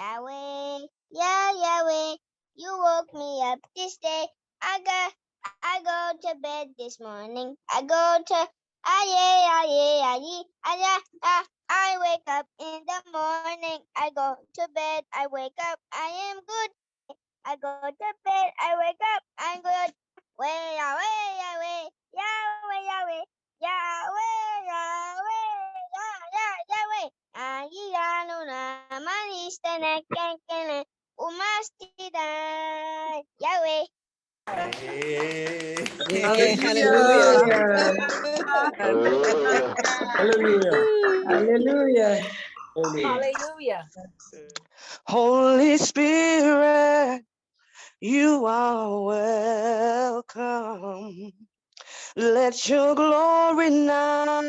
Yahweh, yeah, Yahweh, you woke me up this day. I go to bed this morning. I go to I wake up in the morning. I go to bed. I wake up. I am good. I go to bed. I wake up. I'm good. Way Yahweh, Yahweh, Yahweh, Yahweh, Yahweh, Yahweh, Yahweh. Ayano na manista na kankana umastida Yahweh. Hallelujah. Hallelujah. Hallelujah. Hallelujah. Hallelujah. Holy Spirit, you are welcome. Let your glory now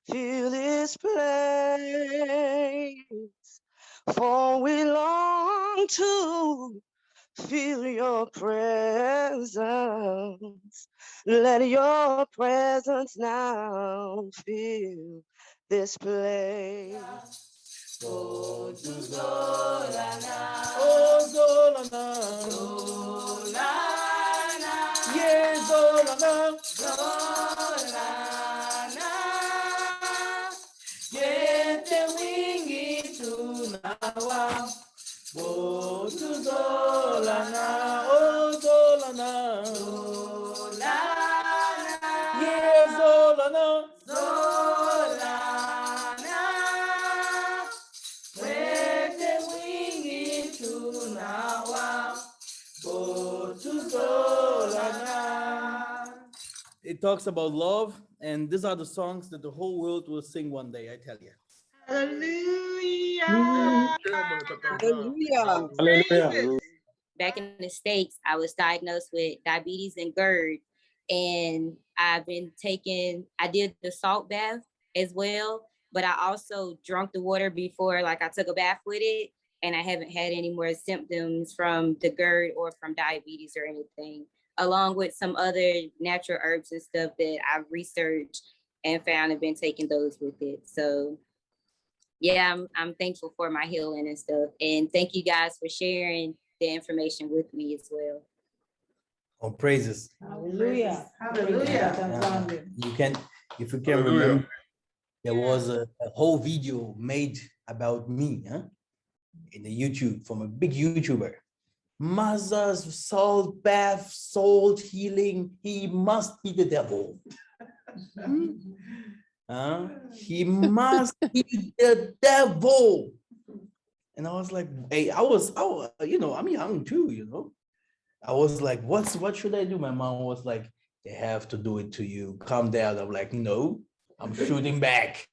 fill this place, for we long to feel your presence. Let your presence now fill this place. Oh, to Zolana. Oh, Zolana. Zolana. Yeah, Zolana. Zolana. Yete wingi tunawa. Oh, to Zolana. Oh, Zolana. Zolana. Yeah, Zolana. Zolana. Wete wingi tunawa. Oh, to Zolana. It talks about love, and these are the songs that the whole world will sing one day, I tell you. Hallelujah. Hallelujah. Back in the States, I was diagnosed with diabetes and GERD. And I did the salt bath as well, but I also drank the water before, like I took a bath with it. And I haven't had any more symptoms from the GERD or from diabetes or anything, along with some other natural herbs and stuff that I've researched and found and been taking those with it. So yeah, I'm thankful for my healing and stuff. And thank you guys for sharing the information with me as well. Oh, praises. Hallelujah. Hallelujah. You can, if you can remember, there was a whole video made about me, in the YouTube from a big YouTuber. Massa's salt bath, salt healing, he must be the devil. He must be the devil. And I was like, hey, I was, I'm young too, I was like, what should I do? My mom was like, they have to do it to you. Calm down. I'm like, no, I'm shooting back.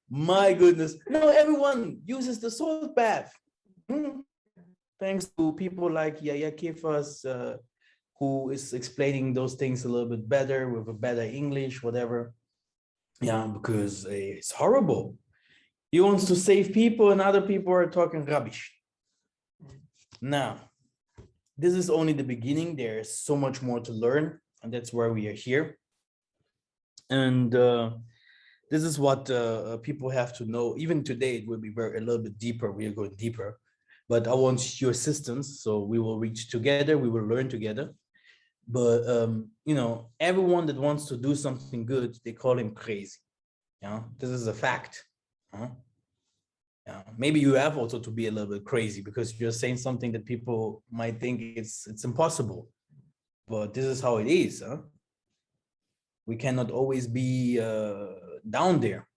My goodness. No, everyone uses the salt bath. Thanks to people like Yah Kefas, who is explaining those things a little bit better with a better English, whatever. Yeah, because it's horrible. He wants to save people and other people are talking rubbish. Now, this is only the beginning. There's so much more to learn, and that's why we are here. And this is what people have to know. Even today, it will be a little bit deeper. We are going deeper, but I want your assistance. So we will reach together. We will learn together. But everyone that wants to do something good, they call him crazy. Yeah, this is a fact. Maybe you have also to be a little bit crazy because you're saying something that people might think it's impossible. But this is how it is. We cannot always be down there.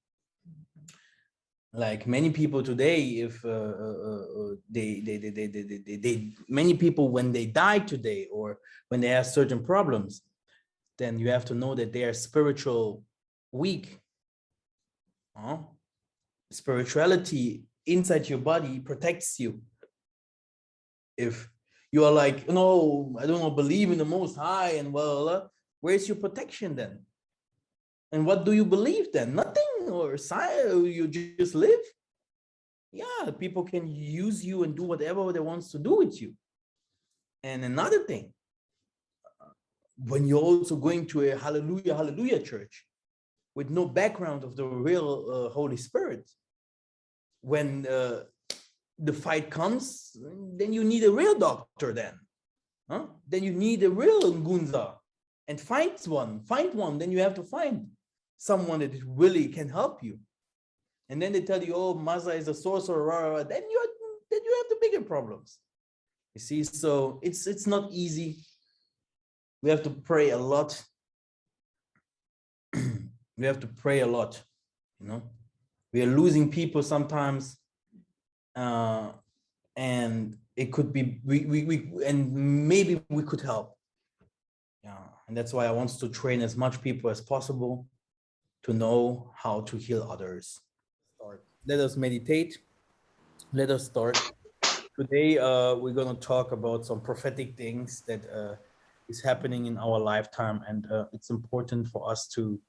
Like many people today, if many people when they die today or when they have certain problems, then you have to know that they are spiritual weak. Spirituality inside your body protects you. If you are like, no, I don't believe in the Most High, and well, where's your protection then? And what do you believe then? Nothing, or you just live? Yeah, people can use you and do whatever they want to do with you. And another thing, when you're also going to a hallelujah, hallelujah church with no background of the real Holy Spirit, when the fight comes, then you need a real doctor then. Huh? Then you need a real Ngunza, and find one. Then you have to find someone that really can help you. And then they tell you, oh, Maza is a sorcerer, rah, rah, rah. Then you have the bigger problems. You see, so it's not easy. We have to pray a lot. We have to pray a lot, you know. We are losing people sometimes, and it could be and maybe we could help. Yeah, and that's why I want to train as much people as possible to know how to heal others. Let us meditate. Let us start. Today, we're going to talk about some prophetic things that is happening in our lifetime, and it's important for us to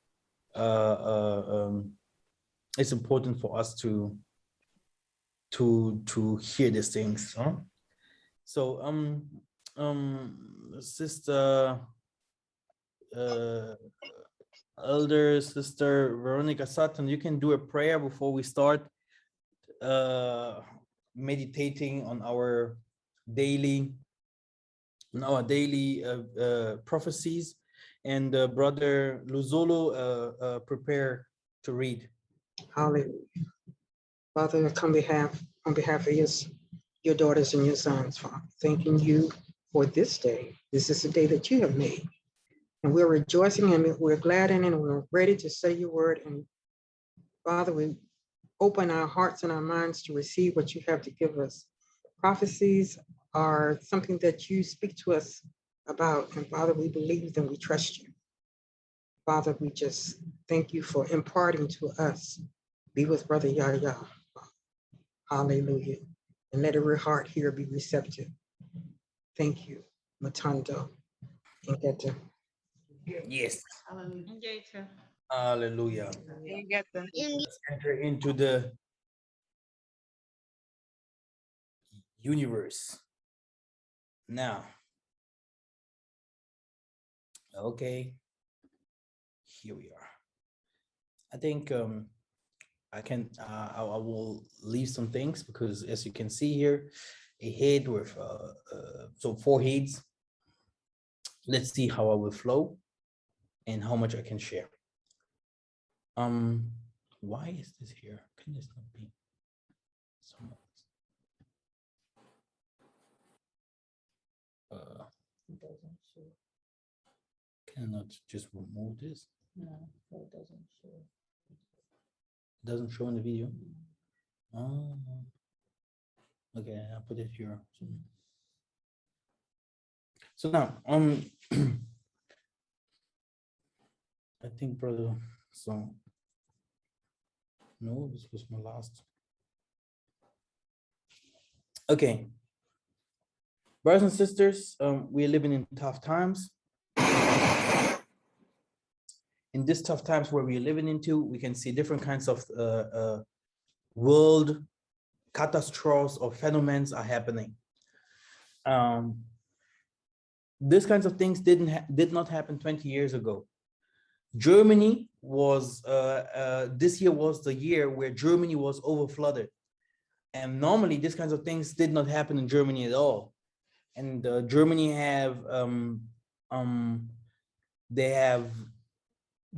hear these things. Huh? So, Sister Elder Sister Veronica Sutton, you can do a prayer before we start meditating on our daily prophecies, and Brother Luzolo prepare to read. Hallelujah. Father, I come on behalf of your daughters and your sons, Father, thanking you for this day. This is the day that you have made. And we're rejoicing and we're glad in it, and we're ready to say your word. And Father, we open our hearts and our minds to receive what you have to give us. Prophecies are something that you speak to us about. And Father, we believe and we trust you. Father, we just thank you for imparting to us. Be with Brother Yah. Hallelujah. And let every heart here be receptive. Thank you, Matando. Yes. Hallelujah. Hallelujah. Let's enter into the universe now. Okay, here we are. I think I will leave some things, because as you can see here, a head with so 4 heads. Let's see how I will flow and how much I can share. Why is this here? Can this not be somewhere else? Cannot just remove this? No, it doesn't show. It doesn't show in the video. Oh, okay, I'll put it here. So now, I think, brother, so no, this was my last. Okay, brothers and sisters, we're living in tough times. In these tough times where we're living into, we can see different kinds of world catastrophes or phenomena are happening. These kinds of things did not happen 20 years ago. Germany was this year was the year where Germany was overflooded, and normally these kinds of things did not happen in Germany at all. And Germany they have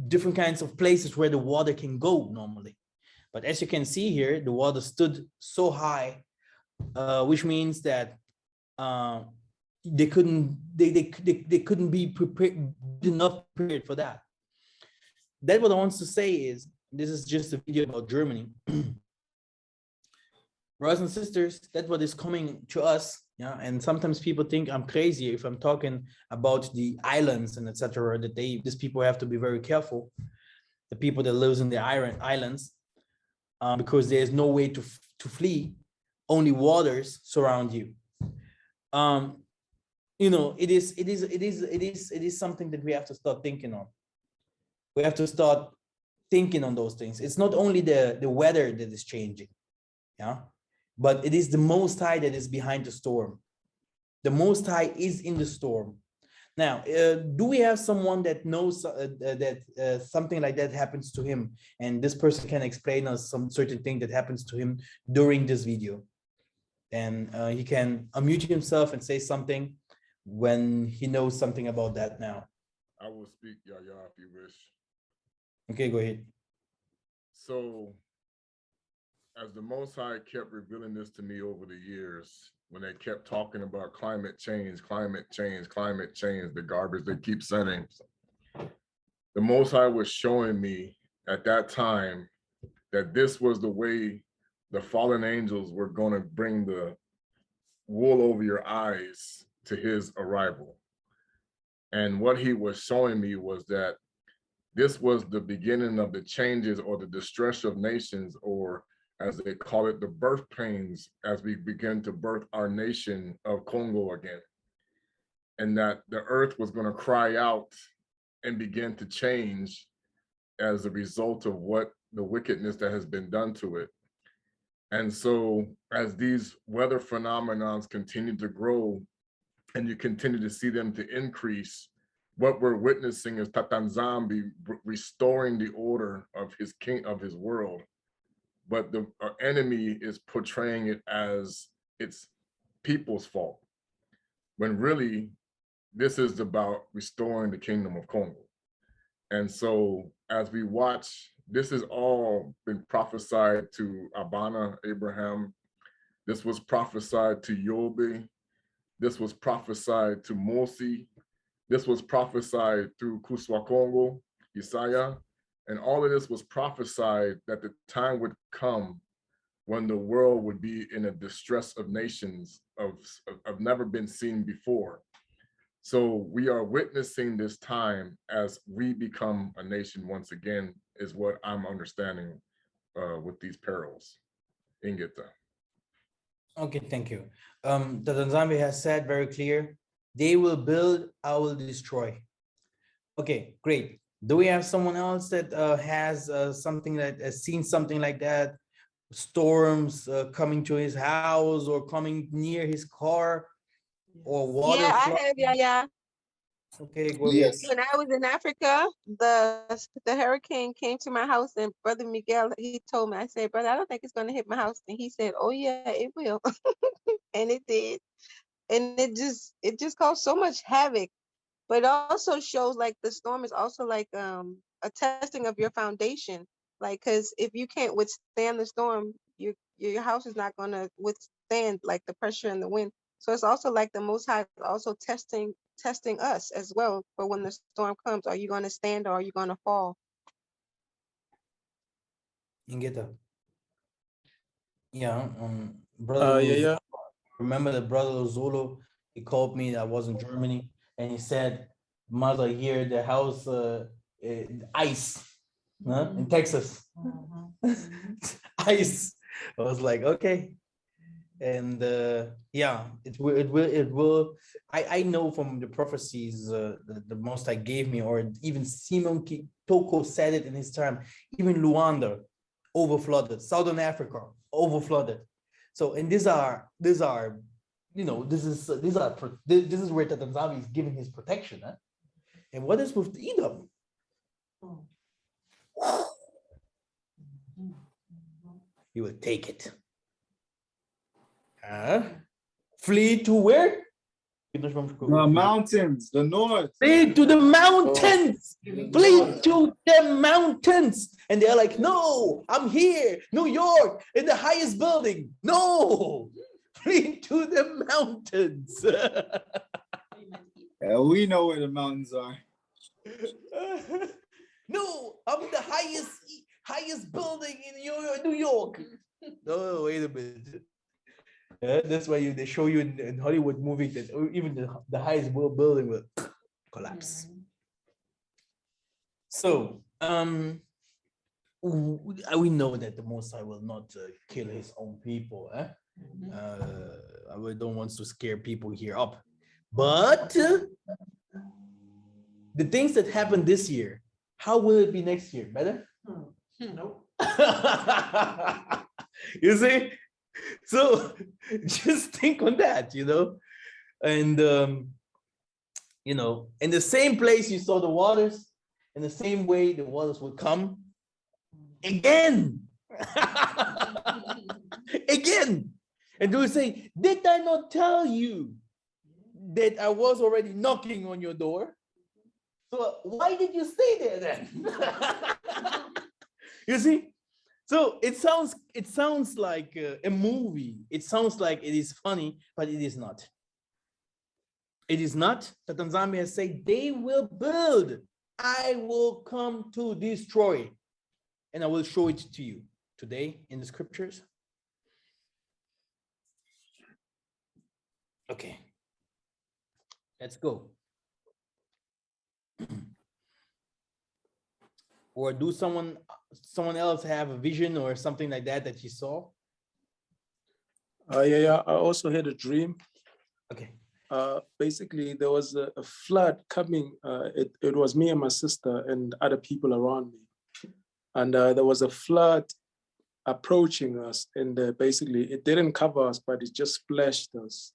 different kinds of places where the water can go normally, but as you can see here, the water stood so high, which means that they couldn't be prepared enough prepared for that. That's what I want to say is, this is just a video about Germany. Brothers and sisters, that's what is coming to us. Yeah, and sometimes people think I'm crazy if I'm talking about the islands and etc. That these people have to be very careful. The people that lives in the islands, because there's no way to flee. Only waters surround you. You know, it is something that we have to start thinking on. We have to start thinking on those things. It's not only the weather that is changing, yeah, but it is the Most High that is behind the storm. The Most High is in the storm. Now, do we have someone that knows that something like that happens to him, and this person can explain us some certain thing that happens to him during this video? And he can unmute himself and say something when he knows something about that now. I will speak, Yah, if you wish. Okay, go ahead. So, as the Most High kept revealing this to me over the years, when they kept talking about climate change, the garbage they keep sending, the Most High was showing me at that time that this was the way the fallen angels were going to bring the wool over your eyes to his arrival. And what he was showing me was that this was the beginning of the changes or the distress of nations, or as they call it, the birth pains, as we begin to birth our nation of Kongo again. And that the earth was going to cry out and begin to change as a result of what the wickedness that has been done to it. And so as these weather phenomenons continue to grow and you continue to see them to increase, what we're witnessing is Yah Nzambe restoring the order of his king, of his world. But the enemy is portraying it as it's people's fault, when really this is about restoring the kingdom of Kongo. And so as we watch, this has all been prophesied to Abana, Abraham. This was prophesied to Yobe. This was prophesied to Mosi. This was prophesied through Kuswa Kongo, Yissa'Yah. And all of this was prophesied that the time would come when the world would be in a distress of nations of never been seen before. So we are witnessing this time as we become a nation once again, is what I'm understanding with these perils. Ingeta. Okay, thank you. Yah Nzambe has said very clear, they will build, I will destroy. Okay, great. Do we have someone else that has something that has seen something like that? Storms coming to his house or coming near his car, or water? Yeah, I have, yeah. Okay, go ahead. When I was in Africa, the hurricane came to my house, and Brother Miguel, he told me, I said, brother, I don't think it's going to hit my house. And he said, oh yeah, it will. And it did. And it just caused so much havoc. But it also shows like the storm is also like a testing of your foundation. Like, because if you can't withstand the storm, your house is not going to withstand like the pressure and the wind. So it's also like the Most High is also testing us as well. For when the storm comes, are you going to stand or are you going to fall? Ingeta. Yeah, brother. Yeah. Remember the brother Zulu? He called me. I was in Germany, and he said, "Mother, here the house ice, in Texas, ice." I was like, okay, and yeah, it will. I know from the prophecies the Most High gave me, or even Simon Toko said it in his time. Even Luanda, overflooded. Southern Africa, overflooded. So, and these are, you know, this is where Yah Nzambe is giving his protection. Huh? And what is with Edom? He will take it. Flee to where? The mountains, the north. Flee to the mountains. Flee to the mountains. And they're like, no, I'm here, New York, in the highest building. No, flee to the mountains. Yeah, we know where the mountains are. No, I'm the highest building in New York. No, wait a minute. That's why they show you in Hollywood movies that even the highest building will collapse. So we know that the Most High will not kill his own people. I don't want to scare people here up, but the things that happened this year, how will it be next year? Better? Nope. You see? So just think on that, you know? And You know, in the same place you saw the waters, in the same way the waters would come again. Again. And they will say, did I not tell you that I was already knocking on your door? So why did you stay there then? You see? So it sounds like a movie. It sounds like it is funny, but it is not. It is not. That Nzambe has said, they will build. I will come to destroy. And I will show it to you today in the scriptures. Okay. Let's go. Or do someone else have a vision or something like that you saw? Yeah, I also had a dream. Okay. Basically, there was a flood coming. It was me and my sister and other people around me. And there was a flood approaching us. And basically, it didn't cover us, but it just splashed us.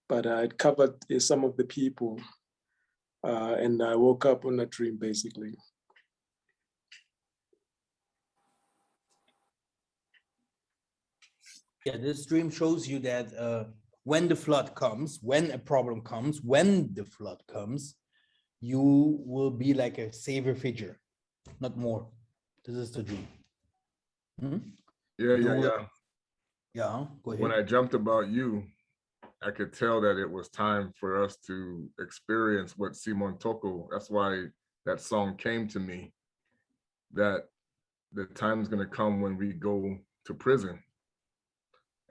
But it covered some of the people. And I woke up on a dream, basically. Yeah, this dream shows you that when the flood comes, when a problem comes, when the flood comes, you will be like a savior figure, not more. This is the dream. Hmm? Yeah, go ahead. When I dreamt about you, I could tell that it was time for us to experience what Simon Toko, that's why that song came to me, that the time is going to come when we go to prison.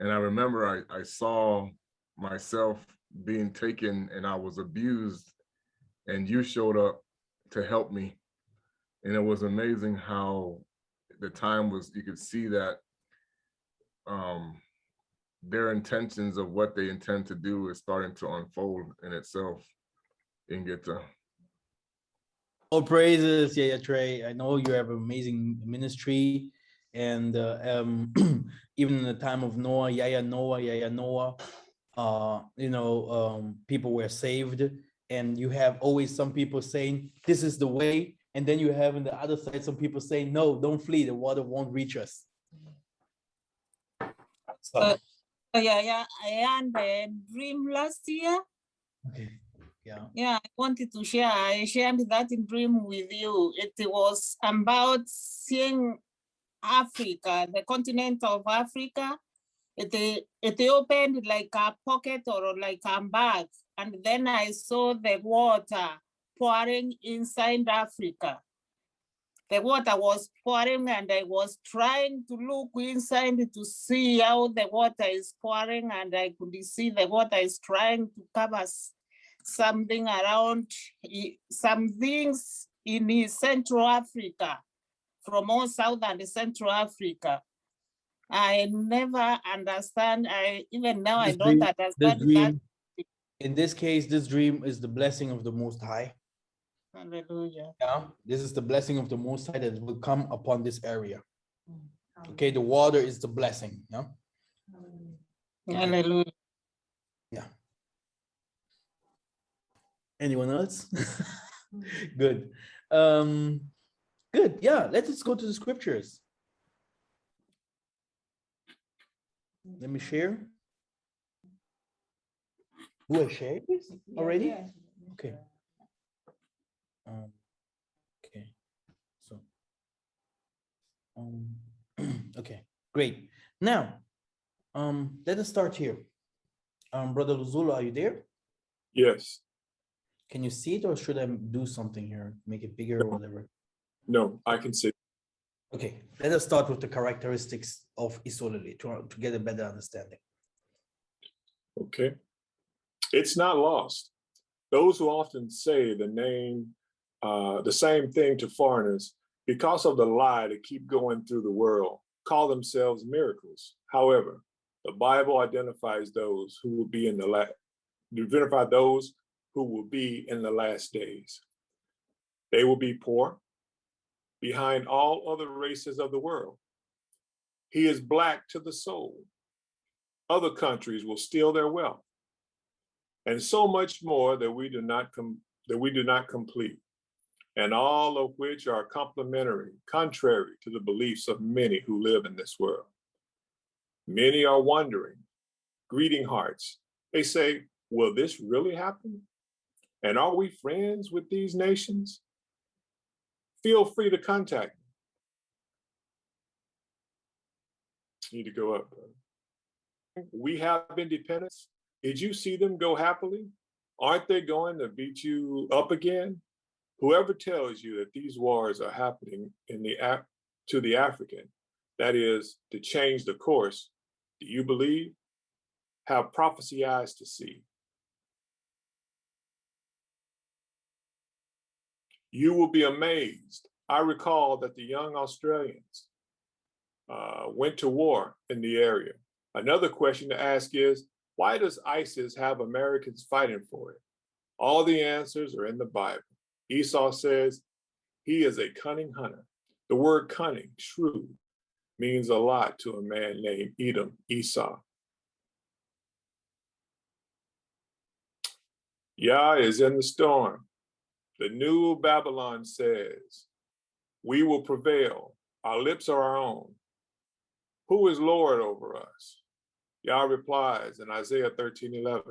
And I remember I saw myself being taken and I was abused, and you showed up to help me. And it was amazing how the time was, you could see that their intentions of what they intend to do is starting to unfold in itself in Gita. All praises, yeah, Trey. I know you have an amazing ministry. And even in the time of Noah, Noah, people were saved. And you have always some people saying, this is the way. And then you have on the other side, some people saying, no, don't flee. The water won't reach us. So. I had a dream last year. Okay. Yeah. Yeah, I wanted to share. I shared that dream with you. It was about seeing Africa, the continent of Africa. It opened like a pocket or like a bag. And then I saw the water pouring inside Africa. The water was pouring and I was trying to look inside to see how the water is pouring, and I could see the water is trying to cover something around, some things in Central Africa, from all South and Central Africa. I never understand. Even now I don't understand that. In this case, this dream is the blessing of the Most High. Hallelujah. Yeah, this is the blessing of the Most High that will come upon this area. Okay, the water is the blessing. Yeah. Hallelujah. Yeah. Anyone else? Good. Good. Yeah, let's go to the scriptures. Let me share. Do I share this already? Okay. Okay. So. Okay. Great. Now, let us start here. Brother Luzula, are you there? Yes. Can you see it, or should I do something here, make it bigger or whatever? No, I can see. Okay, let us start with the characteristics of Isolili to get a better understanding. Okay. It's not lost. Those who often say the same thing to foreigners, because of the lie to keep going through the world, call themselves miracles. However, the Bible identifies those who will be in the last days. They will be poor, behind all other races of the world. He is black to the soul. Other countries will steal their wealth, and so much more that we do not that we do not complete, and all of which are complementary, contrary to the beliefs of many who live in this world. Many are wondering, greeting hearts. They say, will this really happen? And are we friends with these nations? Feel free to contact me. Need to go up. We have independence. Did you see them go happily? Aren't they going to beat you up again? Whoever tells you that these wars are happening to the African, that is, to change the course, do you believe? Have prophecy eyes to see. You will be amazed. I recall that the young Australians went to war in the area. Another question to ask is, why does ISIS have Americans fighting for it? All the answers are in the Bible. Esau says he is a cunning hunter. The word cunning, shrewd, means a lot to a man named Edom, Esau. Yah is in the storm. The new Babylon says, we will prevail. Our lips are our own. Who is Lord over us? Yah replies in Isaiah 13:11,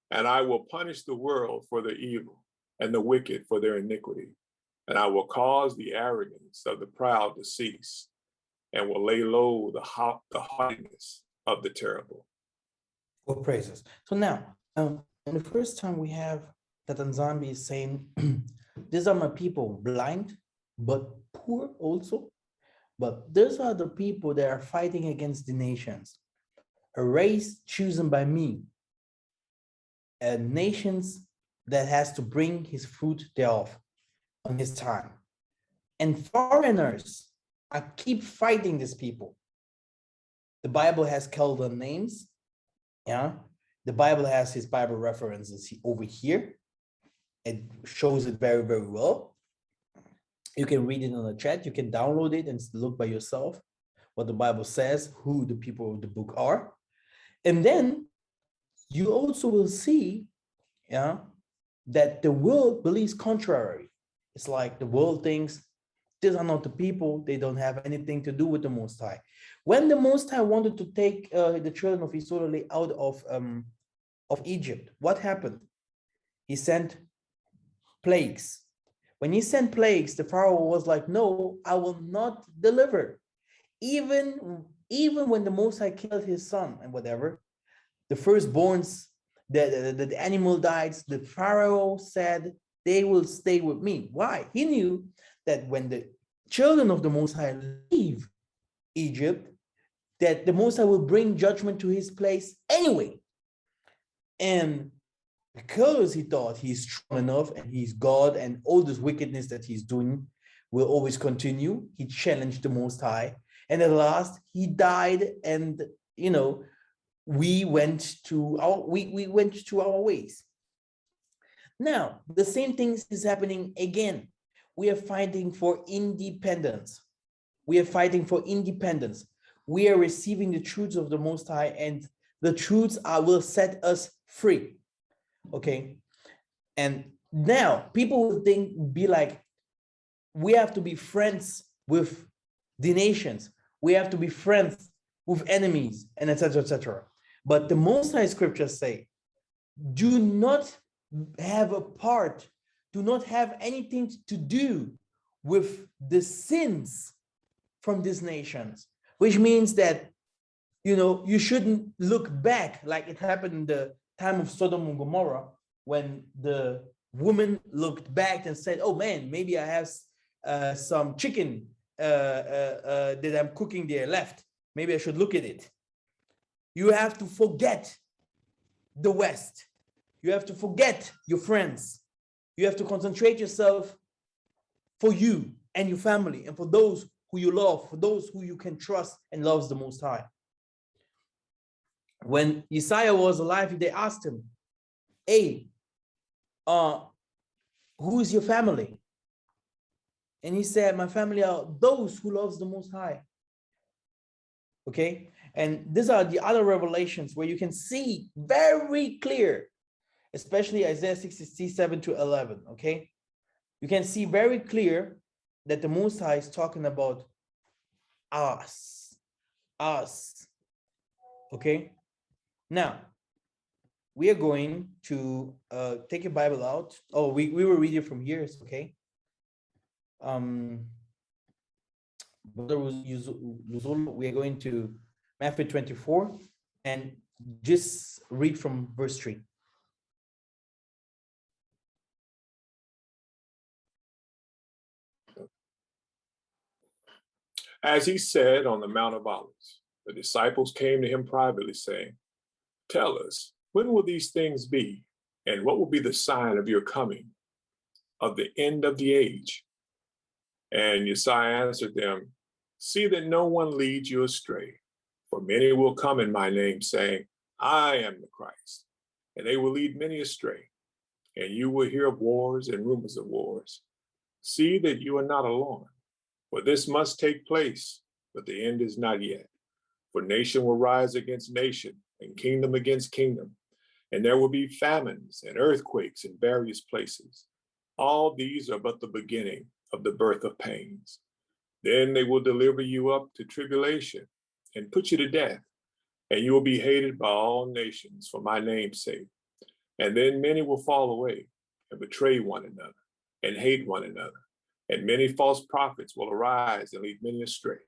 and I will punish the world for their evil and the wicked for their iniquity. And I will cause the arrogance of the proud to cease and will lay low the haughtiness of the terrible. Well, praises. So now, and the first time we have that Nzambe is saying, these are my people, blind, but poor also. But those are the people that are fighting against the nations, a race chosen by me, and nations that has to bring his fruit thereof on his time. And foreigners, I keep fighting these people. The Bible has called them names. Yeah. The Bible has his Bible references over here. It shows it very, very well. You can read it in the chat. You can download it and look by yourself what the Bible says, who the people of the book are. And then you also will see, yeah, that the world believes contrary. It's like the world thinks these are not the people. They don't have anything to do with the Most High. When the Most High wanted to take the children of Israel out of Egypt, what happened? He sent plagues. When he sent plagues, the Pharaoh was like, no, I will not deliver. Even when the Most High killed his son and whatever, the firstborns, the animal died, the Pharaoh said, they will stay with me. Why? He knew that when the children of the Most High leave Egypt, that the Most High will bring judgment to his place anyway. And because he thought he's strong enough and he's God and all this wickedness that he's doing will always continue, he challenged the Most High. And at last he died, and we went to our ways. Now, the same thing is happening again. We are fighting for independence. We are fighting for independence. We are receiving the truths of the Most High, and the truths will set us free. Okay. And now people will be like, we have to be friends with the nations. We have to be friends with enemies, and etc., etc. But the Most High scriptures say, do not have a part, do not have anything to do with the sins from these nations, which means that, you shouldn't look back like it happened in the time of Sodom and Gomorrah, when the woman looked back and said, oh man, maybe I have some chicken that I'm cooking there left. Maybe I should look at it. You have to forget the West. You have to forget your friends. You have to concentrate yourself for you and your family and for those who you love, for those who you can trust and loves the Most High. When Yissa'Yah was alive, they asked him, hey, who is your family? And he said, my family are those who loves the Most High. Okay. And these are the other revelations where you can see very clear especially Isaiah 67 to 11, okay? You can see very clear that the Most High is talking about us, okay? Now, we are going to take your Bible out. Oh, we will read it from here, it's okay. Brother Luzolo, we are going to Matthew 24 and just read from verse 3. As he said on the Mount of Olives, the disciples came to him privately, saying, "Tell us, when will these things be? And what will be the sign of your coming, of the end of the age?" And Yissa'Yah answered them, "See that no one leads you astray. For many will come in my name, saying, I am the Christ. And they will lead many astray. And you will hear of wars and rumors of wars. See that you are not alarmed. For this must take place, but the end is not yet. For nation will rise against nation, and kingdom against kingdom. And there will be famines and earthquakes in various places. All these are but the beginning of the birth of pains. Then they will deliver you up to tribulation and put you to death, and you will be hated by all nations for my name's sake. And then many will fall away and betray one another and hate one another. And many false prophets will arise and lead many astray.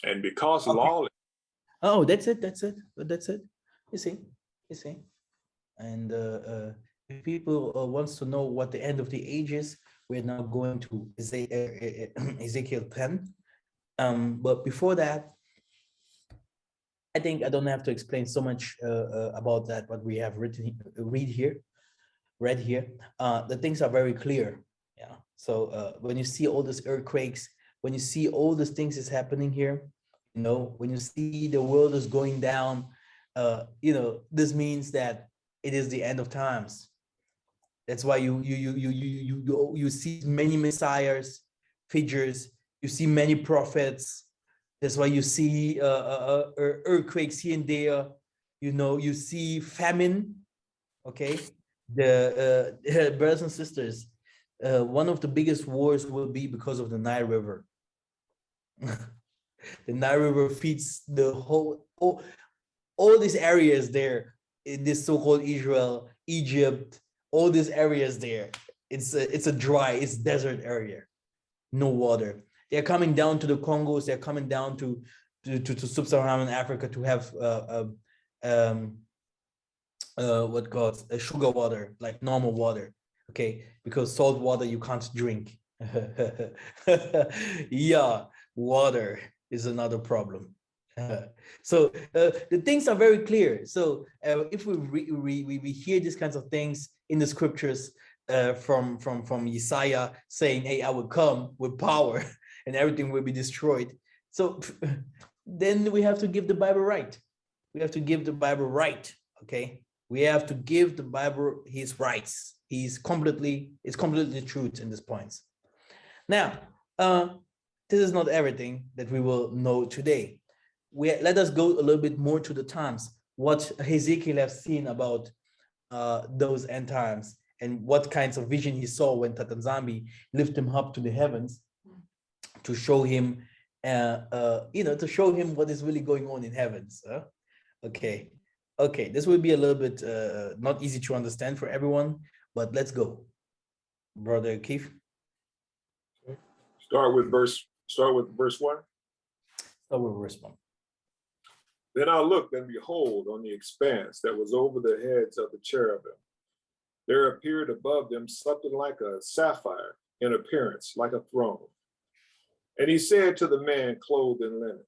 And because lawless. Oh, that's it. You see. And if people wants to know what the end of the age is, we're now going to Ezekiel 10. But before that, I think I don't have to explain so much about that, what we have read here. The things are very clear. Yeah. So when you see all these earthquakes, when you see all these things is happening here, you know, when you see the world is going down, you know, this means that it is the end of times. That's why you see many messiahs figures. You see many prophets. That's why you see earthquakes here and there. You know, you see famine. Okay, the brothers and sisters, one of the biggest wars will be because of the Nile River. The Nile River feeds the whole all these areas there in this so-called Israel, Egypt, all these areas there. It's a dry, it's desert area, no water. They're coming down to the Congos. They're coming down to sub-Saharan Africa to have what called sugar water, like normal water. Okay, because salt water you can't drink. Yeah, water is another problem. So the things are very clear. So if we hear these kinds of things in the scriptures from Yissa'Yah saying, "Hey, I will come with power and everything will be destroyed," so then we have to give the Bible right. We have to give the Bible right. Okay, we have to give the Bible his rights. It's completely the truth in these points. Now, this is not everything that we will know today. Let us go a little bit more to the times, what Ezekiel has seen about those end times and what kinds of vision he saw when Yah Nzambe lifted him up to the heavens to show him, to show him what is really going on in heavens. Okay, this will be a little bit not easy to understand for everyone, but let's go. Brother Keith. Start with verse 1. Start with verse 1. Then I looked, and behold, on the expanse that was over the heads of the cherubim, there appeared above them something like a sapphire in appearance, like a throne. And he said to the man clothed in linen,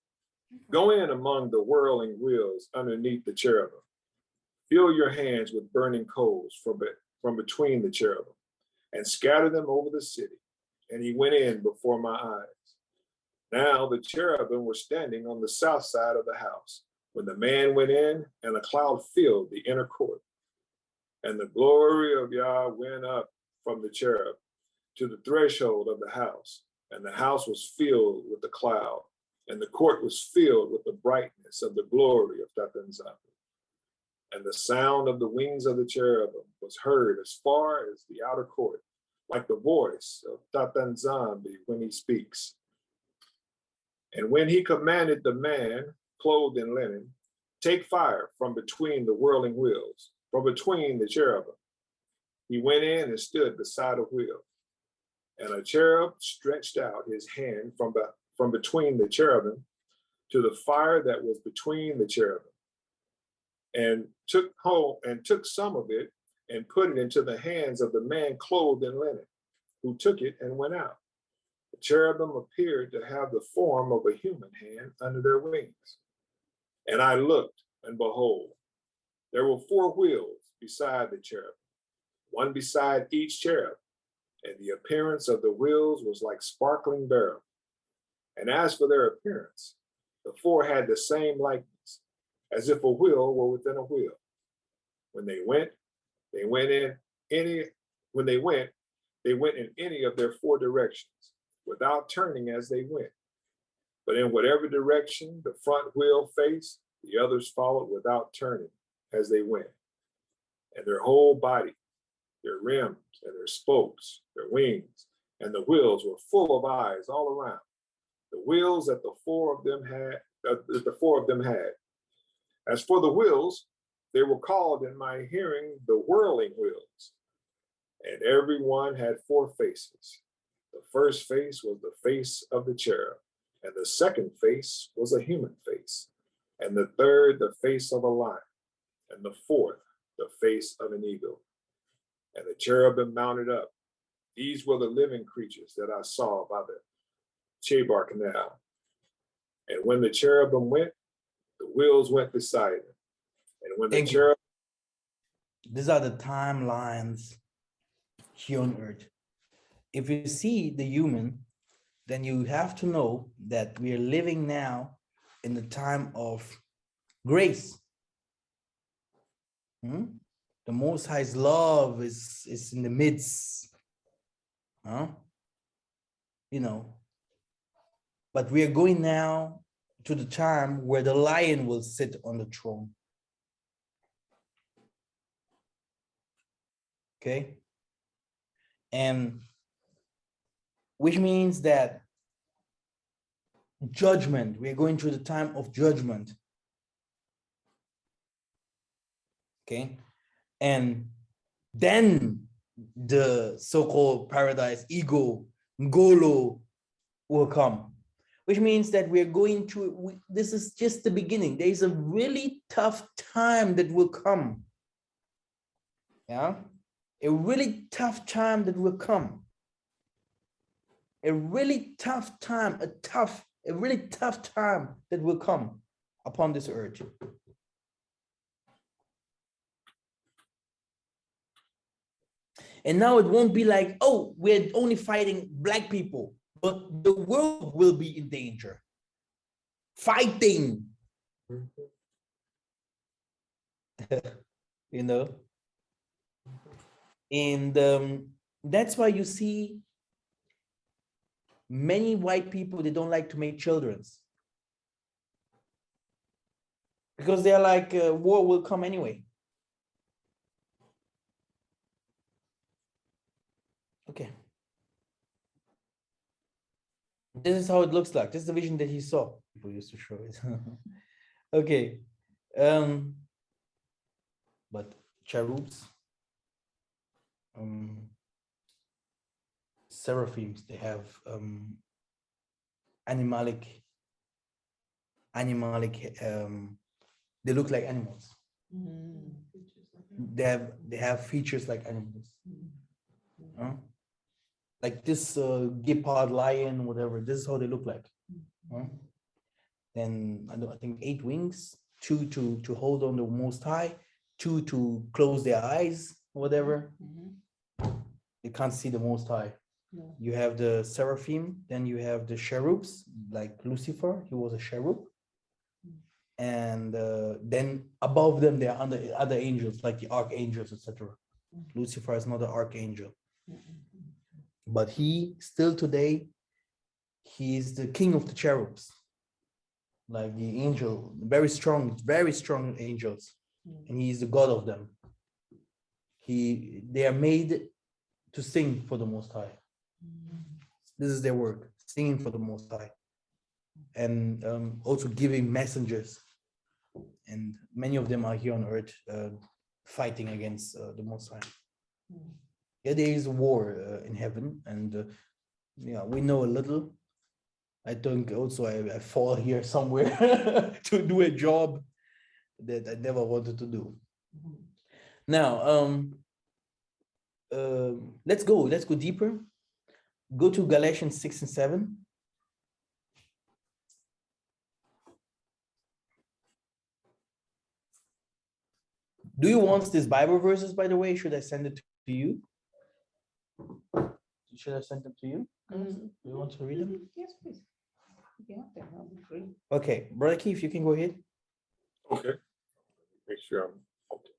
"Go in among the whirling wheels underneath the cherubim. Fill your hands with burning coals from between the cherubim, and scatter them over the city." And he went in before my eyes. Now the cherubim were standing on the south side of the house when the man went in, and a cloud filled the inner court. And the glory of Yah went up from the cherub to the threshold of the house, and the house was filled with the cloud, and the court was filled with the brightness of the glory of Yah Nzambe. And the sound of the wings of the cherubim was heard as far as the outer court, like the voice of Yah Nzambe when he speaks. And when he commanded the man clothed in linen, take fire from between the whirling wheels, from between the cherubim, he went in and stood beside a wheel. And a cherub stretched out his hand from between the cherubim to the fire that was between the cherubim, and took some of it and put it into the hands of the man clothed in linen, who took it and went out. The cherubim appeared to have the form of a human hand under their wings. And I looked, and behold, there were 4 wheels beside the cherubim, one beside each cherub, and the appearance of the wheels was like sparkling beryl. And as for their appearance, the 4 had the same likeness, as if a wheel were within a wheel. When they went in any of their 4 directions, without turning as they went. But in whatever direction the front wheel faced, the others followed without turning as they went. And their whole body, their rims and their spokes, their wings, and the wheels were full of eyes all around. The wheels that the 4 of them had. As for the wheels, they were called in my hearing the whirling wheels. And every one had 4 faces. The first face was the face of the cherub, and the second face was a human face, and the third the face of a lion, and the fourth the face of an eagle. And the cherubim mounted up. These were the living creatures that I saw by the Chebar Canal. And when the cherubim went, the wheels went beside them. And when the cherubim... These are the timelines here on earth. If you see the human, then you have to know that we are living now in the time of grace. The Most High's love is in the midst. But we are going now to the time where the lion will sit on the throne. Okay? And which means that judgment, we're going through the time of judgment. Okay? And then the so-called paradise, ego, ngolo, will come. Which means that we're going through, this is just the beginning. There's a really tough time that will come. Yeah? A really tough time that will come. A really tough time, a really tough time that will come upon this earth. And now it won't be like, oh, we're only fighting black people, but the world will be in danger. Fighting. And that's why you see many white people, they don't like to make children. Because they're like, war will come anyway. Okay. This is how it looks like. This is the vision that he saw. People used to show it. Okay. But cherubs, seraphims, they have animalic, they look like animals. They have features like animals. Like this gepard, lion, whatever. This is how they look like. Then I think 8 wings, 2 to hold on the Most High, 2 to close their eyes, whatever. They can't see the Most High. You have the seraphim, then you have the cherubs, like Lucifer, he was a cherub. And then above them, there are other angels, like the archangels, etc. Lucifer is not an archangel. But he still today, he is the king of the cherubs. Like the angel, very strong angels. and he is the God of them. They are made to sing for the Most High. This is their work, singing for the Most High, and also giving messengers. And many of them are here on earth fighting against the Most High. Yeah, there is a war in heaven, and yeah, we know a little. I think also I fall here somewhere to do a job that I never wanted to do. Now, let's go deeper. Go to Galatians 6 and 7. Do you want these Bible verses, by the way? Should I send it to you? Should I send them to you? Do you want to read them? Yes, please. Yeah, that'll be great. Okay, Brother Keith, you can go ahead. Okay. Make sure I'm okay.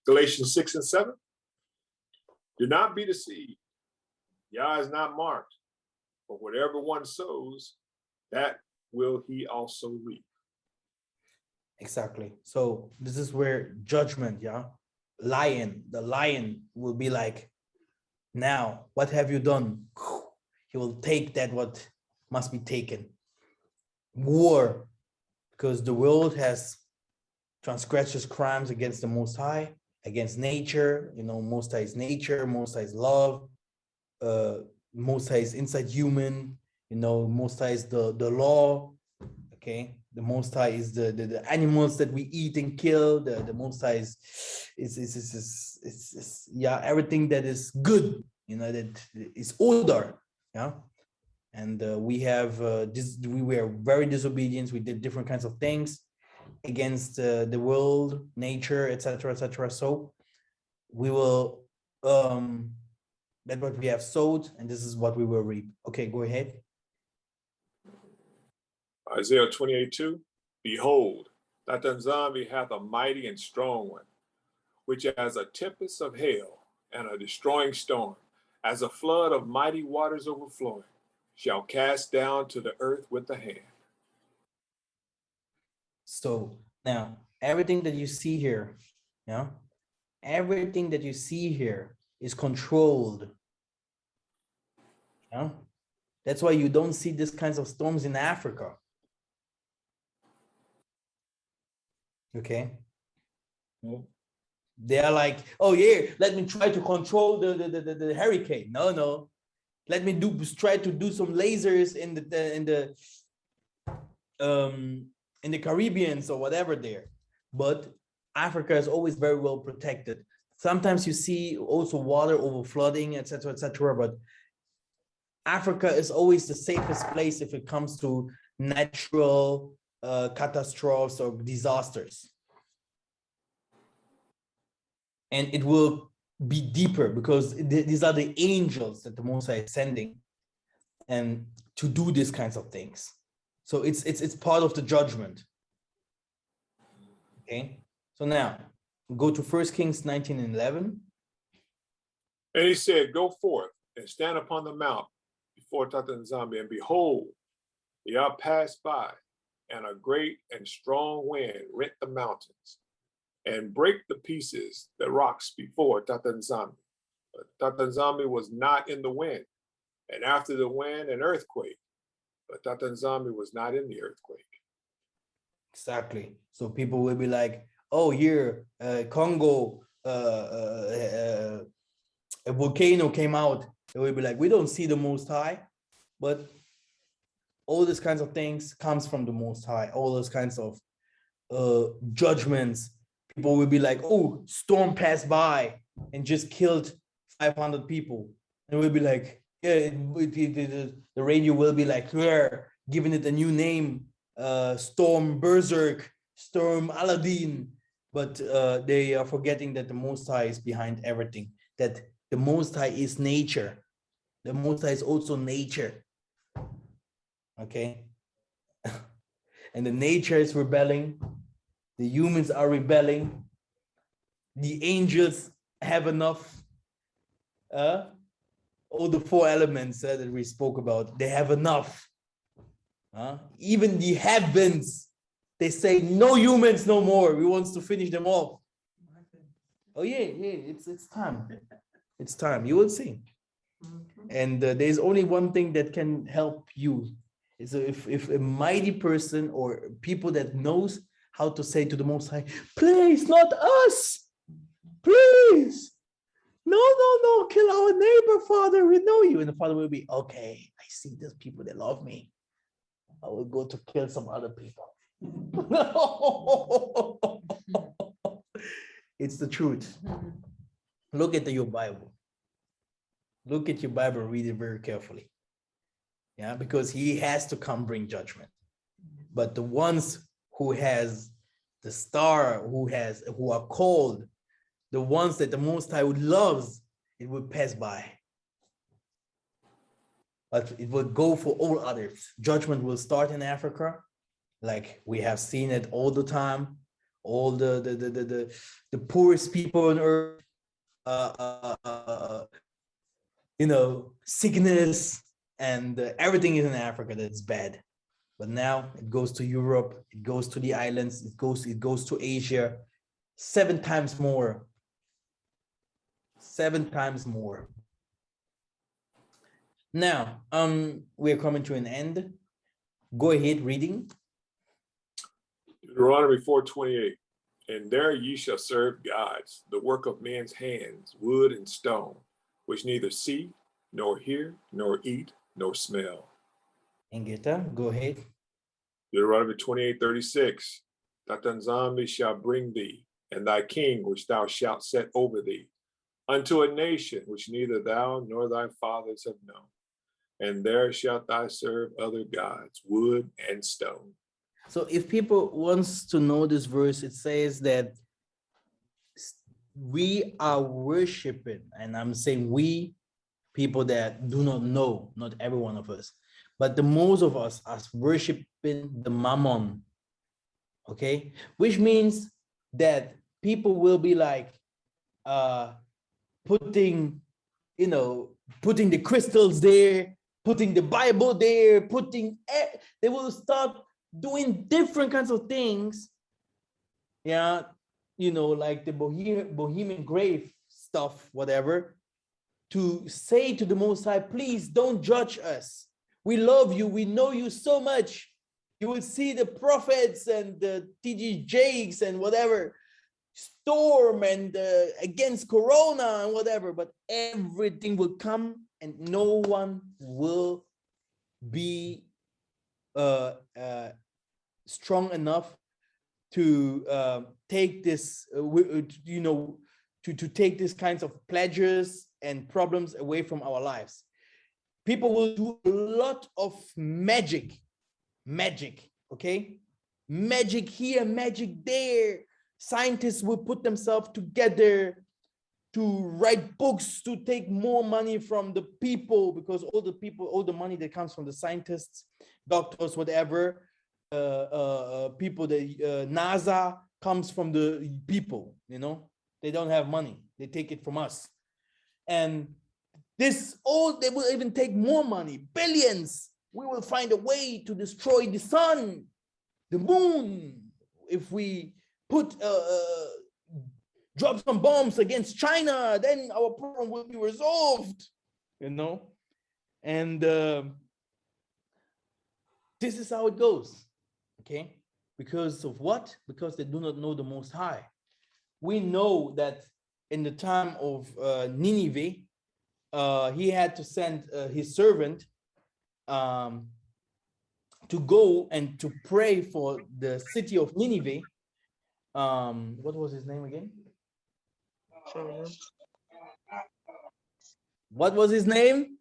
Galatians 6 and 7. Do not be deceived. Yah is not marked. For whatever one sows, that will he also reap. Exactly. So this is where judgment, yeah, the lion will be like, now, what have you done? He will take that what must be taken. War, because the world has transgressed his crimes against the Most High, against nature. You know, Most High is nature, Most High is love, Most High is inside human. You know, Most High is the law. Okay, the Most High is the animals that we eat and kill. The Most High is yeah, everything that is good. You know, that is order. Yeah. And we were very disobedient. We did different kinds of things against the world, nature, etc., etc. So we will, that's what we have sowed, and this is what we will reap. Okay, go ahead. Isaiah 28:2. Behold, Yah Nzambe hath a mighty and strong one, which as a tempest of hail and a destroying storm, as a flood of mighty waters overflowing, shall cast down to the earth with the hand. So now everything that you see here, yeah, everything that you see here is controlled. Yeah, that's why you don't see these kinds of storms in Africa. Okay. They are like, oh yeah, let me try to control the hurricane. No. Let me try to do some lasers in the Caribbeans or whatever there. But Africa is always very well protected. Sometimes you see also water over flooding, etc., etc. But Africa is always the safest place if it comes to natural catastrophes or disasters. And it will be deeper because these are the angels that the Most High is sending and to do these kinds of things. So it's part of the judgment. Okay. So now go to 1 Kings 19 and 11. And he said, go forth and stand upon the mount before Yah Nzambe, and behold, Yah passed by, and a great and strong wind rent the mountains and break the pieces, the rocks before Yah Nzambe. But Yah Nzambe was not in the wind, and after the wind, an earthquake. But Yah Nzambe was not in the earthquake. Exactly. So people will be like, oh, here, Congo, a volcano came out. They will be like, we don't see the Most High, but all these kinds of things comes from the Most High. All those kinds of judgments. People will be like, oh, storm passed by and just killed 500 people. And we'll be like, yeah, the radio will be like, we're giving it a new name, Storm Berserk, Storm Aladdin. But they are forgetting that the Most High is behind everything, that the Most High is nature. The Most High is also nature. Okay? And the nature is rebelling. The humans are rebelling. The angels have enough. All the four elements that we spoke about, they have enough. Even the heavens, they say no humans no more. We want to finish them off. Oh yeah, it's time. It's time. You will see. And there's only one thing that can help you. Is if a mighty person or people that knows how to say to the Most High, please, not us, please. No, kill our neighbor, Father. We know you. And the Father will be, okay, I see there's people that love me. I will go to kill some other people. It's the truth. Look at your Bible. Look at your Bible, read it very carefully. Yeah, because he has to come bring judgment. But the ones who has the star, who are called, the ones that the Most High loves, it will pass by. But it will go for all others. Judgment will start in Africa, like we have seen it all the time. All the poorest people on earth, sickness and everything is in Africa that's bad. But now it goes to Europe, it goes to the islands, it goes to Asia, 7 times more. 7 times more. Now, we're coming to an end. Go ahead, reading. Deuteronomy 4:28. And there ye shall serve gods, the work of men's hands, wood and stone, which neither see, nor hear, nor eat, nor smell. Ingeta, go ahead. Deuteronomy 28:36. That Yah Nzambe shall bring thee, and thy king which thou shalt set over thee, unto a nation which neither thou nor thy fathers have known. And there shalt thou serve other gods, wood and stone. So if people wants to know this verse, it says that we are worshiping, and I'm saying we, people that do not know, not every one of us, but the most of us are worshiping the mammon, okay? Which means that people will be like putting the crystals there, putting the Bible there, they will start doing different kinds of things, yeah, like the Bohemian grave stuff, whatever, to say to the Most High, please don't judge us. We love you. We know you so much. You will see the prophets and the TG Jakes and whatever, storm and against Corona and whatever, but everything will come and no one will be strong enough to take this, to take these kinds of pleasures and problems away from our lives. People will do a lot of magic, okay? Magic here, magic there. Scientists will put themselves together to write books to take more money from the people, because all the money that comes from the scientists, doctors, whatever, people, the NASA comes from the people, they don't have money. They take it from us. And they will even take more money, billions. We will find a way to destroy the sun, the moon. If we drop some bombs against China, then our problem will be resolved, And this is how it goes, okay? Because of what? Because they do not know the Most High. We know that in the time of Nineveh, he had to send his servant to go and to pray for the city of Nineveh. What was his name again? What was his name?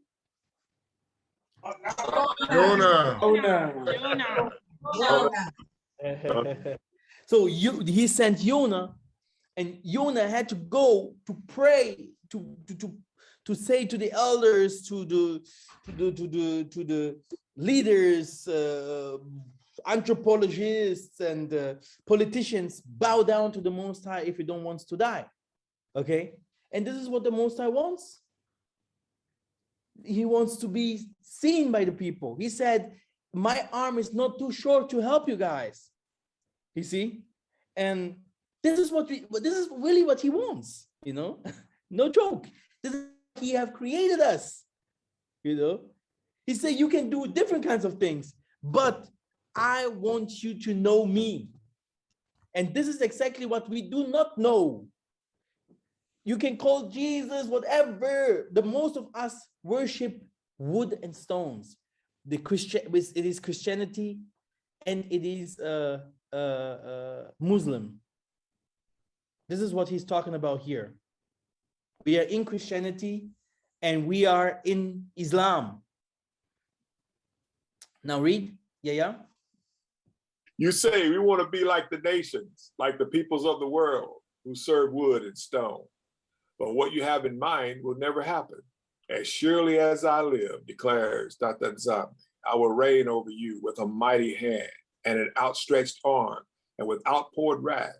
Jonah. So he sent Jonah, and Jonah had to go to pray to say to the elders, to the leaders, anthropologists and politicians, bow down to the Most High if you don't want to die. Okay, and this is what the Most High wants. He wants to be seen by the people. He said, my arm is not too short to help you guys. You see? And This is really what he wants, you know, no joke. This is what he have created us, you know. He said, you can do different kinds of things, but I want you to know me. And this is exactly what we do not know. You can call Jesus whatever. The most of us worship wood and stones. It is Christianity and it is Muslim. This is what he's talking about here. We are in Christianity and we are in Islam. Now read, yeah. You say we want to be like the nations, like the peoples of the world who serve wood and stone. But what you have in mind will never happen. As surely as I live, declares Yah Nzambe, I will reign over you with a mighty hand and an outstretched arm and with outpoured wrath.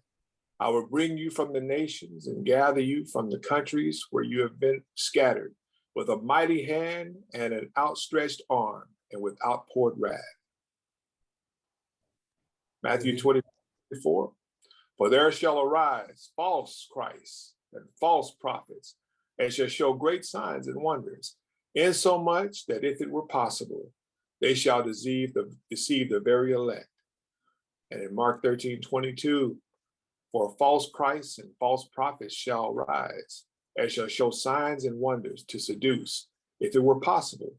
I will bring you from the nations and gather you from the countries where you have been scattered with a mighty hand and an outstretched arm and with outpoured wrath. Matthew 24, for there shall arise false Christs and false prophets, and shall show great signs and wonders, insomuch that if it were possible, they shall deceive the very elect. And in Mark 13:22, for false Christs and false prophets shall rise, and shall show signs and wonders to seduce, if it were possible,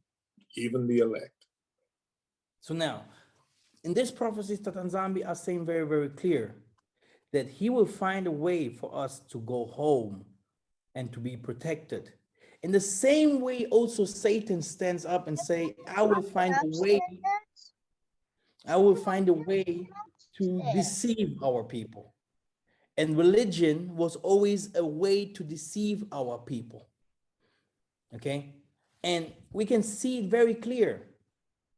even the elect. So now, in this prophecy, Yah Nzambe are saying very, very clear that he will find a way for us to go home and to be protected. In the same way, also Satan stands up and say, I will find a way to deceive our people. And religion was always a way to deceive our people. Okay? And we can see it very clear.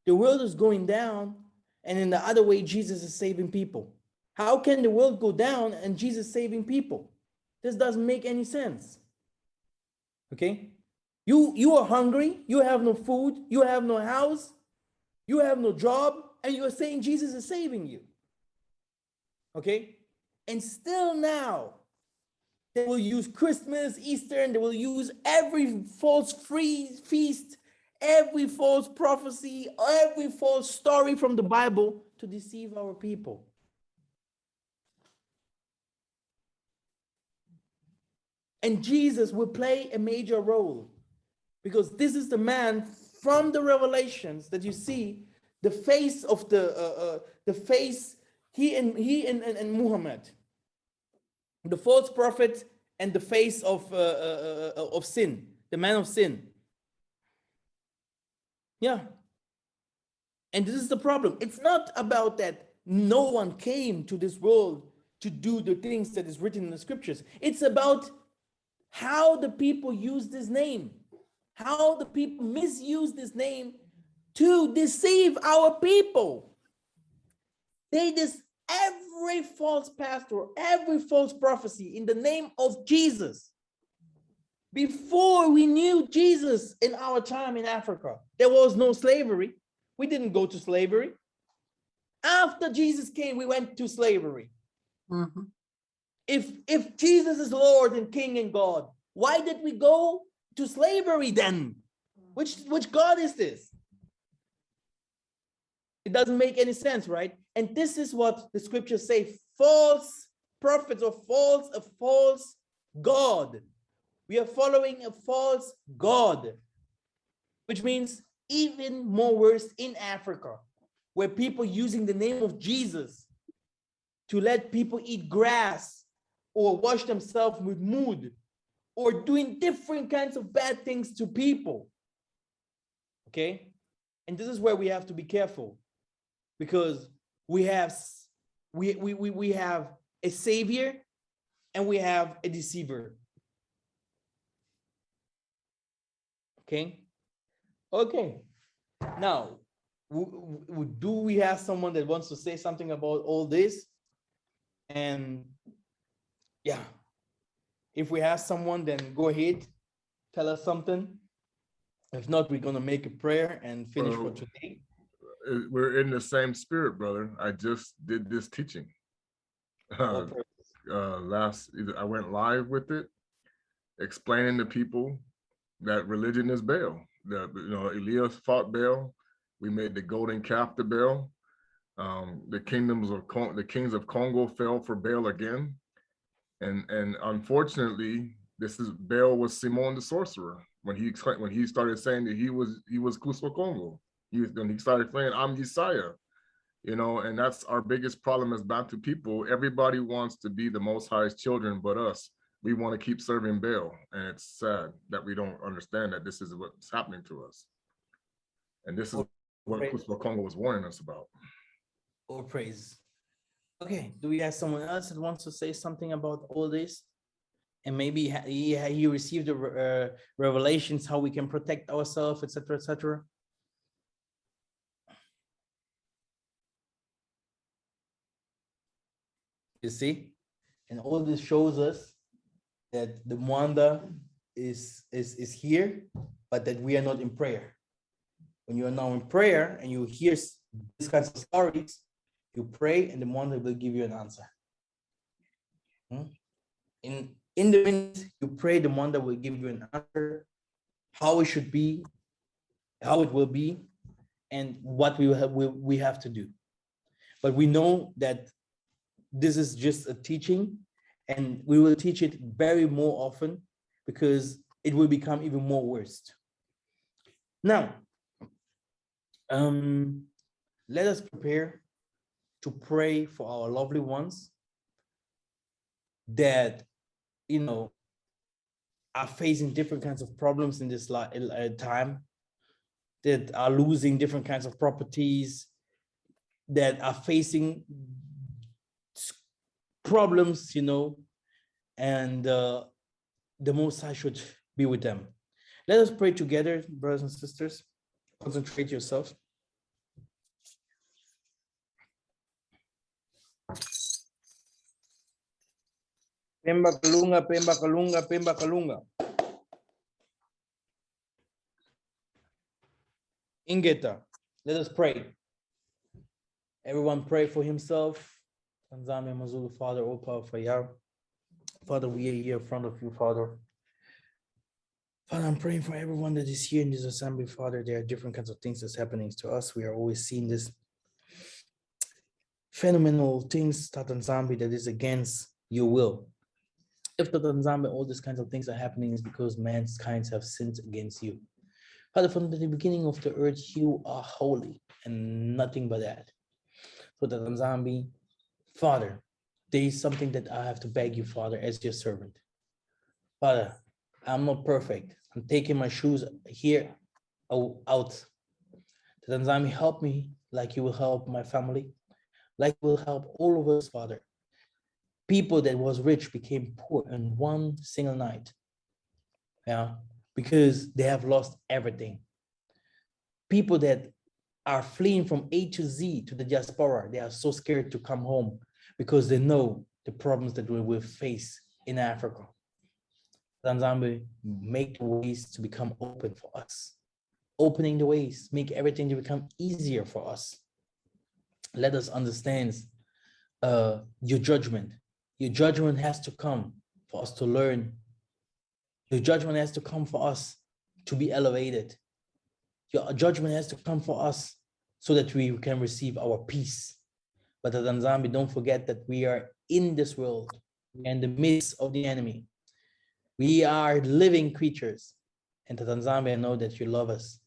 The world is going down, and in the other way, Jesus is saving people. How can the world go down and Jesus saving people? This doesn't make any sense. Okay? You are hungry, you have no food, you have no house, you have no job, and you are saying Jesus is saving you. Okay? And still now, they will use Christmas, Easter, and they will use every false feast, every false prophecy, every false story from the Bible to deceive our people. And Jesus will play a major role because this is the man from the Revelations that you see, the face of he and Muhammad, the false prophet and the face of sin, the man of sin. Yeah. And this is the problem. It's not about that no one came to this world to do the things that is written in the scriptures. It's about how the people use this name, how the people misuse this name to deceive our people. Every false pastor, every false prophecy in the name of Jesus. Before we knew Jesus in our time in Africa, there was no slavery. We didn't go to slavery. After Jesus came, we went to slavery. Mm-hmm. If Jesus is Lord and King and God, why did we go to slavery then? Which God is this? It doesn't make any sense, right? And this is what the scriptures say: false prophets or a false God. We are following a false God, which means even more worse in Africa, where people using the name of Jesus to let people eat grass or wash themselves with mud or doing different kinds of bad things to people. Okay? And this is where we have to be careful, because we have a savior and we have a deceiver. Okay? Okay. Now, do we have someone that wants to say something about all this? And yeah, if we have someone, then go ahead, tell us something. If not, we're going to make a prayer and finish for today. We're in the same spirit, brother. I just did this teaching. I went live with it, explaining to people that religion is Baal. That, you know, Elias fought Baal. We made the golden calf to Baal. The kings of Congo fell for Baal again. And unfortunately, this is Baal was Simon the sorcerer when he started saying that he was Kuswa Kongo. When he started saying, I'm Yissa'Yah, you know, and that's our biggest problem as Bantu people. Everybody wants to be the Most High's children, but us. We want to keep serving Baal, and it's sad that we don't understand that this is what's happening to us. And this is what Kuswa Kongo was warning us about. All praise. Okay, do we have someone else that wants to say something about all this? And maybe he received the revelations, how we can protect ourselves, etc., etc. You see? And all this shows us that the Mwanda is here, but that we are not in prayer. When you are now in prayer and you hear these kinds of stories, you pray and the Mwanda will give you an answer. In the minute you pray, the Mwanda will give you an answer, how it should be, how it will be, and what we have to do. But we know that this is just a teaching, and we will teach it very more often because it will become even more worse. Now, let us prepare to pray for our lovely ones that, you know, are facing different kinds of problems in this time, that are losing different kinds of properties, that are facing problems, you know, and the Most High should be with them. Let us pray together, brothers and sisters. Concentrate yourselves. Pemba kalunga, pemba kalunga, pemba kalunga. Ingeta, let us pray. Everyone pray for himself. Yah Nzambe Mazulu, Father, all powerful Yah. Father, we are here in front of you, Father. Father, I'm praying for everyone that is here in this assembly, Father. There are different kinds of things that's happening to us. We are always seeing this phenomenal things, Yah Nzambe, that is against your will. If Yah Nzambe, all these kinds of things are happening, is because mankind have sinned against you. Father, from the beginning of the earth, you are holy and nothing but that. So Yah Nzambe, Father, there is something that I have to beg you, Father, as your servant. Father, I'm not perfect. I'm taking my shoes here out. Yah Nzambe, help me like you will help my family, like you will help all of us, Father. People that was rich became poor in one single night. Yeah, because they have lost everything. People that are fleeing from A to Z to the diaspora, they are so scared to come home because they know the problems that we will face in Africa. Yah Nzambe, make the ways to become open for us. Opening the ways, make everything to become easier for us. Let us understand your judgment. Your judgment has to come for us to learn. Your judgment has to come for us to be elevated. Your judgment has to come for us so that we can receive our peace. But Yah Nzambe, don't forget that we are in this world. We are in the midst of the enemy. We are living creatures. And Yah Nzambe, I know that you love us.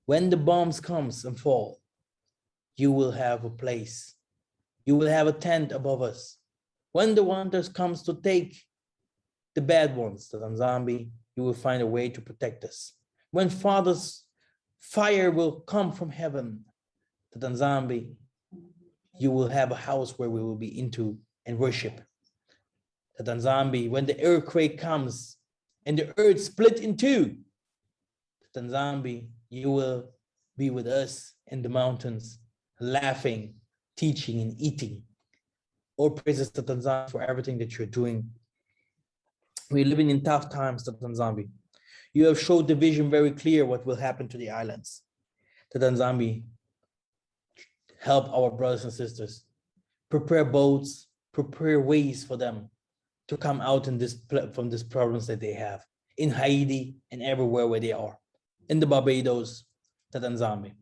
When the bombs comes and fall, you will have a place. You will have a tent above us. When the hunters comes to take the bad ones, Yah Nzambe, you will find a way to protect us. When Father's fire will come from heaven, Yah Nzambe, you will have a house where we will be into and worship. Yah Nzambe, when the earthquake comes and the earth split in two, Yah Nzambe, you will be with us in the mountains, laughing, teaching, and eating. All praises to Yah Nzambe for everything that you're doing. We're living in tough times, Yah Nzambe. You have showed the vision very clear what will happen to the islands. Yah Nzambe, help our brothers and sisters. Prepare boats, prepare ways for them to come out in from these problems that they have in Haiti and everywhere where they are. In the Barbados, Tata Nzambe.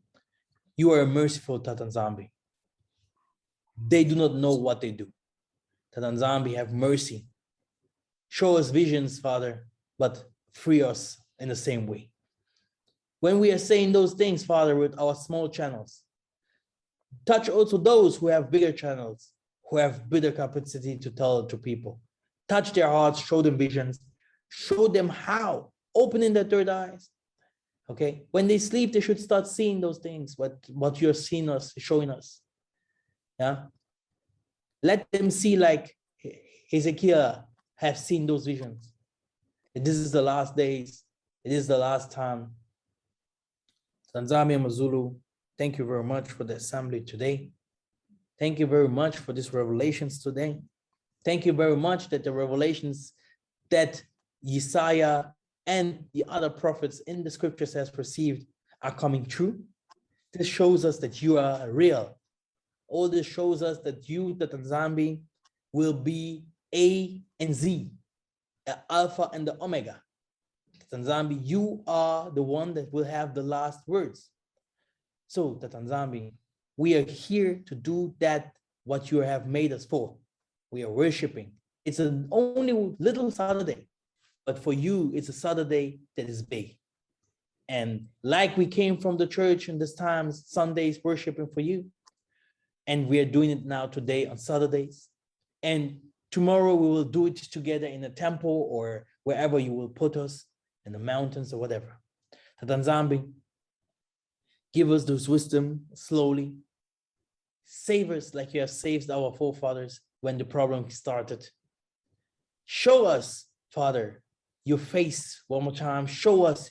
You are a merciful Tata Nzambe. They do not know what they do. Tata Nzambe, have mercy. Show us visions, Father, but free us in the same way. When we are saying those things, Father, with our small channels, touch also those who have bigger channels, who have bigger capacity to tell it to people. Touch their hearts, show them visions, show them how, opening their third eyes. Okay, when they sleep, they should start seeing those things, what you're seeing us, showing us. Yeah, let them see like Ezekiel have seen those visions. And this is the last days. It is the last time. Nzambe Mazulu, thank you very much for the assembly today. Thank you very much for these revelations today. Thank you very much that the revelations that Yissa'Yah and the other prophets in the scriptures has perceived are coming true. This shows us that you are real. All this shows us that you, the Nzambe, will be A and Z, the Alpha and the Omega. Nzambe, you are the one that will have the last words. So, Nzambe, we are here to do that what you have made us for. We are worshiping. It's an only little Saturday, but for you, it's a Saturday that is big. And like we came from the church in this time, Sundays worshiping for you, and we are doing it now today on Saturdays. And tomorrow we will do it together in a temple or wherever you will put us, in the mountains or whatever. Nzambe, give us those wisdom slowly. Save us like you have saved our forefathers when the problem started. Show us, Father, your face one more time. Show us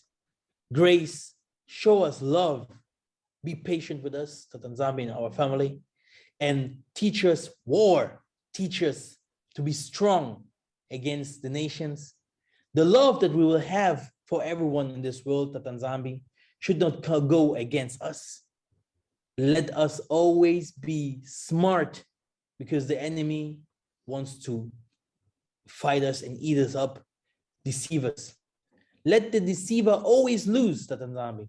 grace. Show us love. Be patient with us, Nzambe, and our family. And teach us war. Teach us to be strong against the nations. The love that we will have for everyone in this world, Nzambe, should not go against us. Let us always be smart, because the enemy wants to fight us and eat us up, deceive us. Let the deceiver always lose, Nzambe,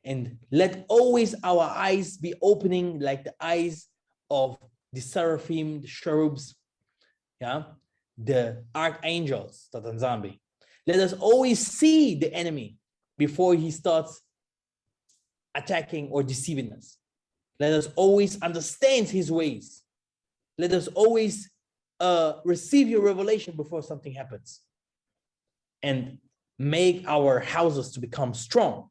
and let always our eyes be opening like the eyes of the seraphim, the cherubs, yeah, the archangels, Nzambe. Let us always see the enemy before he starts attacking or deceiving us. Let us always understand his ways. Let us always receive your revelation before something happens. And make our houses to become strong.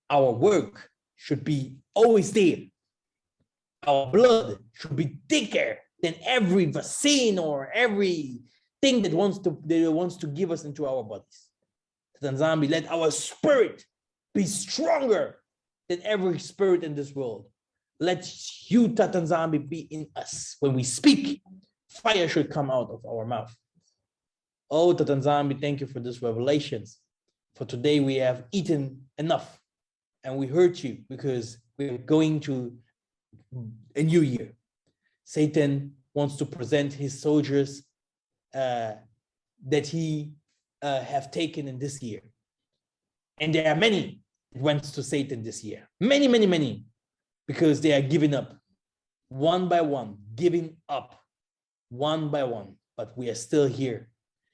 Our work should be always there. Our blood should be thicker than every vaccine or every thing that wants to give us into our bodies. Nzambe, let our spirit be stronger than every spirit in this world. Let you, Nzambe, be in us. When we speak, fire should come out of our mouth. Oh, Nzambe, thank you for these revelations. For today, we have eaten enough and we heard you, because we're going to a new year. Satan wants to present his soldiers that he have taken in this year. And there are many that went to Satan this year. Many, many, many, because they are giving up one by one, giving up one by one. But we are still here.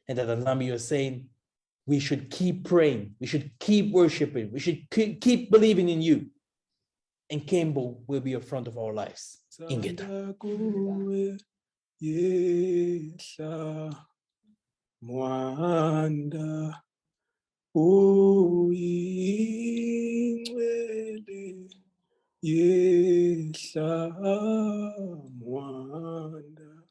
And that Nzambe, you're saying we should keep praying. We should keep worshiping. We should keep believing in you. And Kembo will be a front of our lives. Ingeta. Mwanda uyingcwele Yehla Mwanda